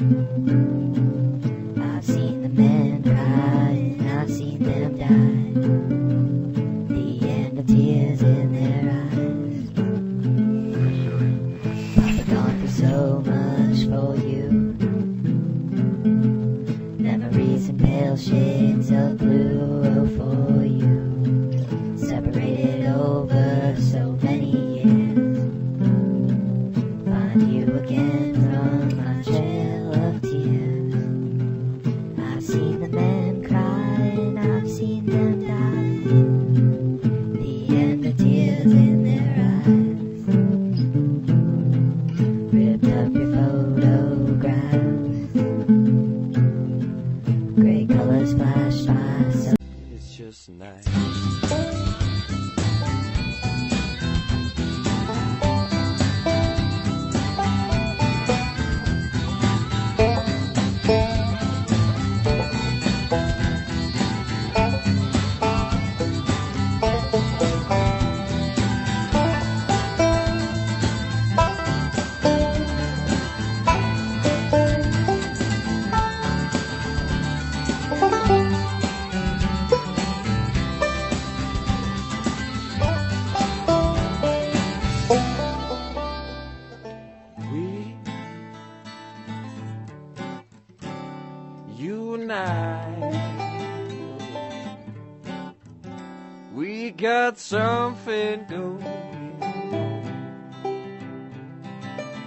I've seen the men cry and I've seen them die, the end of tears in their eyes. Papa gone through so much for you, memories in pale shades of blue. Oh, for you, separated over so many years, find you again from my trail of tears. I've seen the men cry and I've seen them die, the end of tears in their eyes. Ripped up your photographs, gray colors flash by so it's just nice. You and I, we got something going.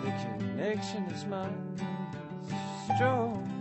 The connection is mine, strong.